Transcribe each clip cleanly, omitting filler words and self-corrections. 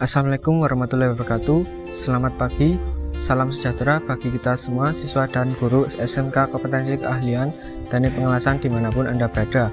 Assalamualaikum warahmatullahi wabarakatuh. Selamat pagi, salam sejahtera bagi kita semua siswa dan guru SMK Kompetensi Keahlian Teknik Pengelasan dimanapun Anda berada.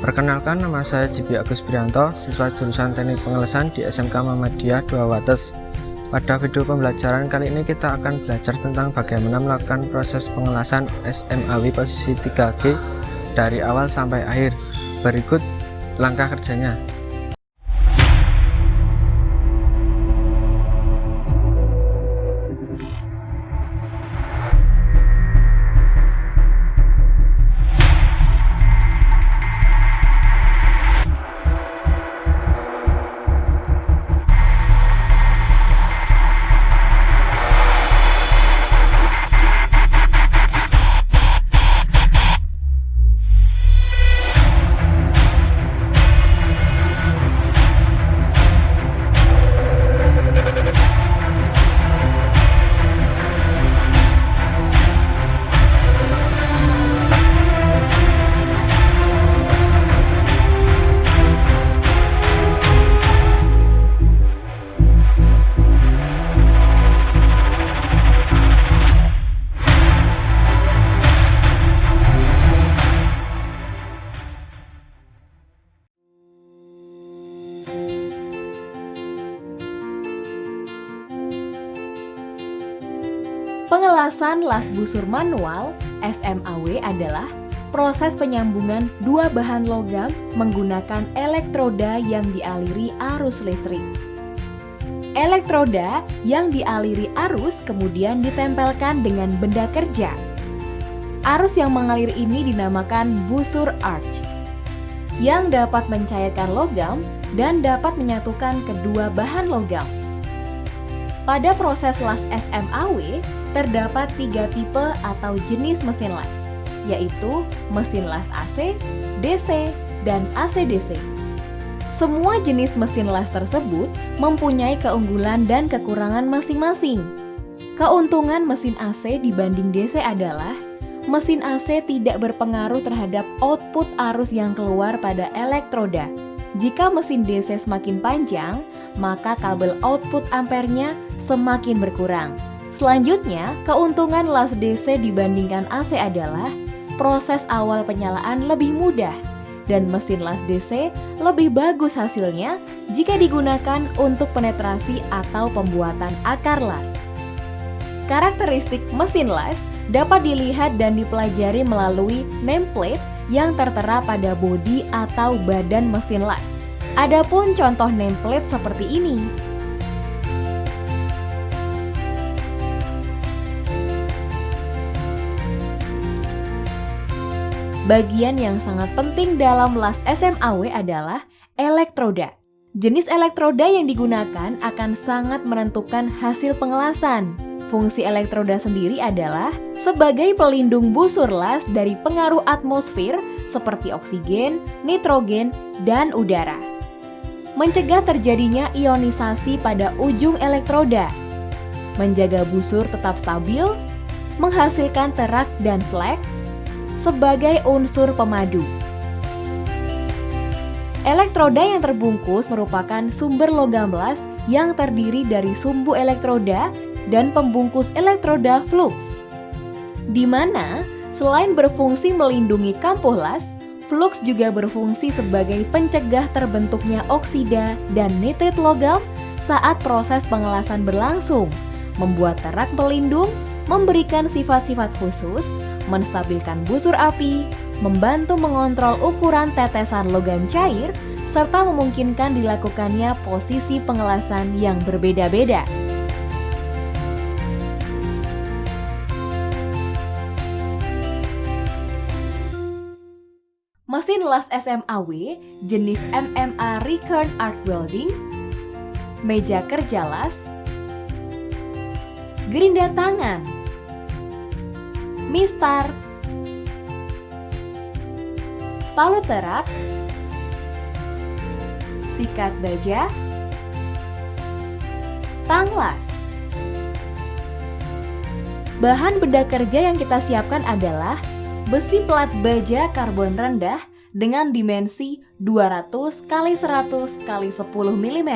Perkenalkan, nama saya Jibi Agus Prianto, siswa jurusan Teknik Pengelasan di SMK Muhammadiyah 2 Wates. Pada video pembelajaran kali ini kita akan belajar tentang bagaimana melakukan proses pengelasan SMAW posisi 3G dari awal sampai akhir. Berikut langkah kerjanya. Pengelasan las busur manual SMAW adalah proses penyambungan dua bahan logam menggunakan elektroda yang dialiri arus listrik. Elektroda yang dialiri arus kemudian ditempelkan dengan benda kerja. Arus yang mengalir ini dinamakan busur arch, yang dapat mencairkan logam dan dapat menyatukan kedua bahan logam. Pada proses las SMAW, terdapat 3 tipe atau jenis mesin las, yaitu mesin las AC, DC, dan AC/DC. Semua jenis mesin las tersebut mempunyai keunggulan dan kekurangan masing-masing. Keuntungan mesin AC dibanding DC adalah mesin AC tidak berpengaruh terhadap output arus yang keluar pada elektroda. Jika mesin DC semakin panjang, maka kabel output ampernya semakin berkurang. Selanjutnya, keuntungan las DC dibandingkan AC adalah proses awal penyalaan lebih mudah dan mesin las DC lebih bagus hasilnya jika digunakan untuk penetrasi atau pembuatan akar las. Karakteristik mesin las dapat dilihat dan dipelajari melalui nameplate yang tertera pada bodi atau badan mesin las. Adapun contoh nameplate seperti ini. Bagian yang sangat penting dalam las SMAW adalah elektroda. Jenis elektroda yang digunakan akan sangat menentukan hasil pengelasan. Fungsi elektroda sendiri adalah sebagai pelindung busur las dari pengaruh atmosfer seperti oksigen, nitrogen, dan udara. Mencegah terjadinya ionisasi pada ujung elektroda, menjaga busur tetap stabil, menghasilkan terak dan slag sebagai unsur pemadu. Elektroda yang terbungkus merupakan sumber logam las yang terdiri dari sumbu elektroda dan pembungkus elektroda flux, di mana selain berfungsi melindungi kampuh las, flux juga berfungsi sebagai pencegah terbentuknya oksida dan nitrit logam saat proses pengelasan berlangsung, membuat terak pelindung, memberikan sifat-sifat khusus, menstabilkan busur api, membantu mengontrol ukuran tetesan logam cair, serta memungkinkan dilakukannya posisi pengelasan yang berbeda-beda. Mesin las SMAW jenis MMA Recurrent Arc Welding, meja kerja las, gerinda tangan, mistar, palu terak, sikat baja, tang las. Bahan benda kerja yang kita siapkan adalah besi plat baja karbon rendah dengan dimensi 200 x 100 x 10 mm.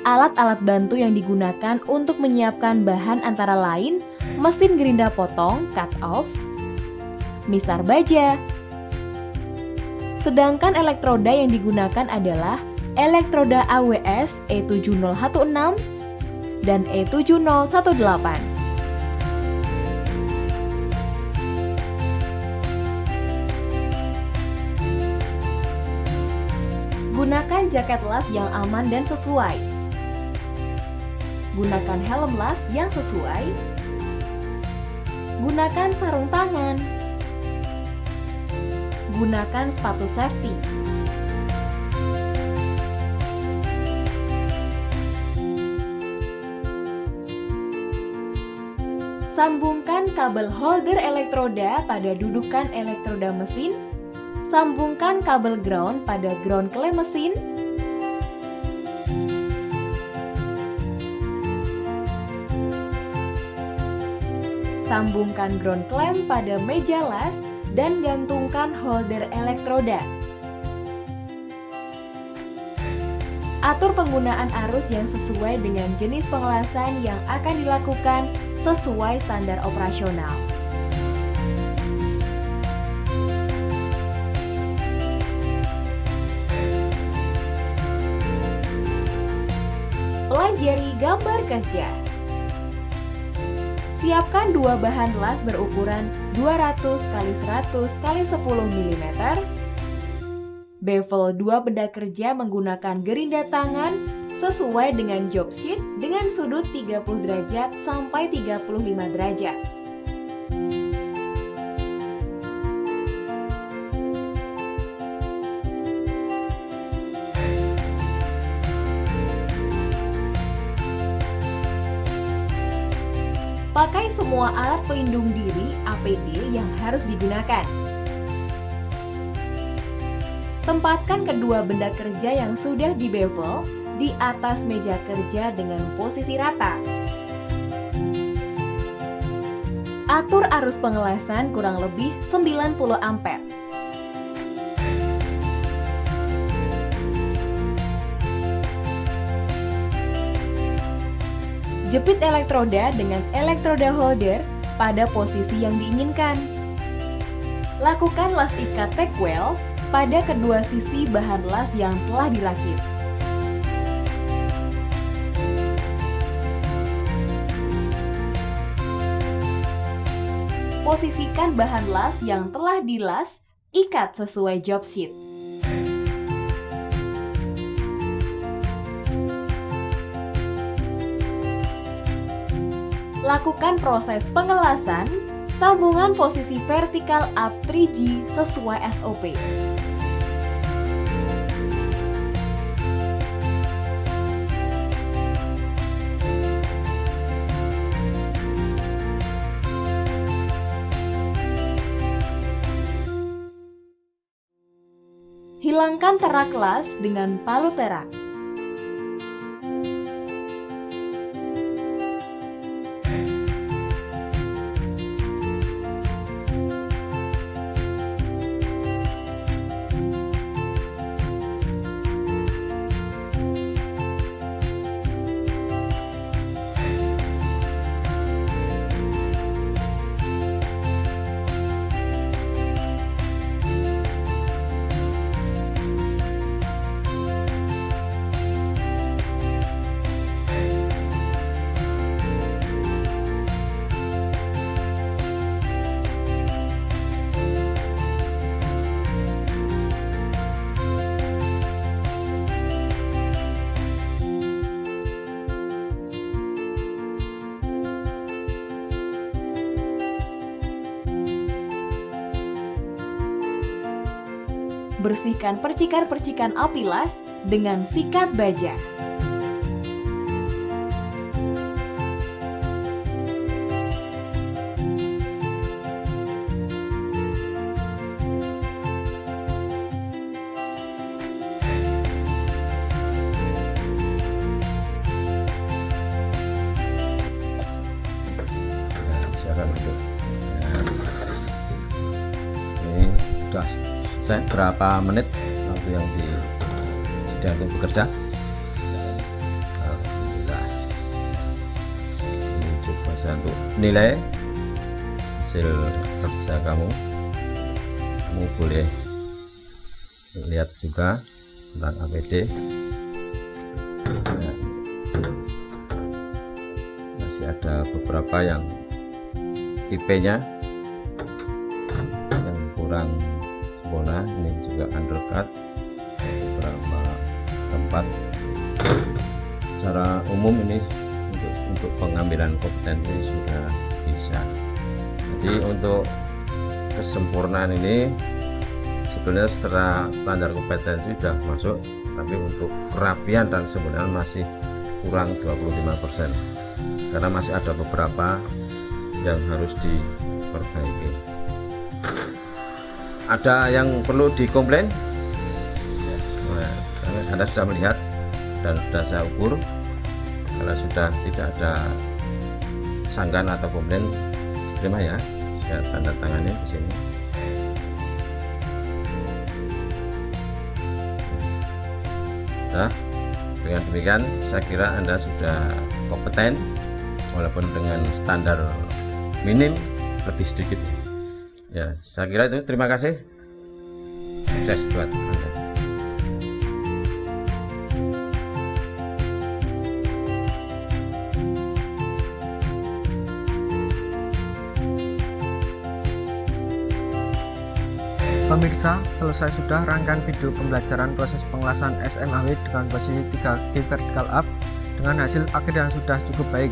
Alat-alat bantu yang digunakan untuk menyiapkan bahan antara lain mesin gerinda potong cut off, mistar baja. Sedangkan elektroda yang digunakan adalah elektroda AWS E7016 dan E7018. Gunakan jaket las yang aman dan sesuai. Gunakan helm las yang sesuai. Gunakan sarung tangan. Gunakan sepatu safety. Sambungkan kabel holder elektroda pada dudukan elektroda mesin. Sambungkan kabel ground pada ground klem mesin. Sambungkan ground klem pada meja las dan gantungkan holder elektroda. Atur penggunaan arus yang sesuai dengan jenis pengelasan yang akan dilakukan sesuai standar operasional. Pelajari gambar kerja. Siapkan dua bahan las berukuran 200 x 100 x 10 mm. Bevel dua benda kerja menggunakan gerinda tangan sesuai dengan job sheet dengan sudut 30 derajat sampai 35 derajat. Pakai semua alat pelindung diri APD yang harus digunakan. Tempatkan kedua benda kerja yang sudah dibevel di atas meja kerja dengan posisi rata. Atur arus pengelasan kurang lebih 90 ampere. Jepit elektroda dengan elektroda holder pada posisi yang diinginkan. Lakukan las ikat tack weld pada kedua sisi bahan las yang telah dirakit. Posisikan bahan las yang telah dilas, ikat sesuai job sheet. Lakukan proses pengelasan, sambungan posisi vertikal up 3G sesuai SOP. Hilangkan terak las dengan palu terak. Bersihkan percikan-percikan api las dengan sikat baja. Silakan duduk. Ini sudah selesai. Berapa menit waktu yang sudah bekerja? bisa untuk nilai hasil kerja kamu boleh lihat juga tentang APD. Nah, masih ada beberapa yang IP-nya yang kurang sempurna, ini juga undercut beberapa tempat. Secara umum ini untuk pengambilan kompetensi sudah bisa. Jadi untuk kesempurnaan ini sebenarnya setelah standar kompetensi sudah masuk, tapi untuk kerapian dan kesempurnaan masih kurang 25%, karena masih ada beberapa yang harus diperbaiki. Ada yang perlu dikomplain? Nah, Anda sudah melihat dan sudah saya ukur. Kalau sudah tidak ada sanggahan atau komplain, terima ya, saya tanda tangani di sini. Nah, dengan demikian saya kira Anda sudah kompeten, walaupun dengan standar minim lebih sedikit. Ya, saya kira itu. Terima kasih. Sukses buat Anda. Pemirsa, selesai sudah rangkaian video pembelajaran proses pengelasan SMAW dengan posisi 3G vertical up dengan hasil akhir yang sudah cukup baik.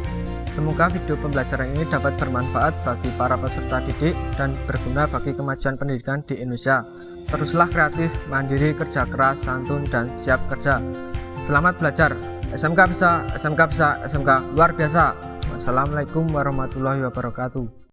Semoga video pembelajaran ini dapat bermanfaat bagi para peserta didik dan berguna bagi kemajuan pendidikan di Indonesia. Teruslah kreatif, mandiri, kerja keras, santun, dan siap kerja. Selamat belajar. SMK bisa, SMK bisa, SMK luar biasa. Wassalamualaikum warahmatullahi wabarakatuh.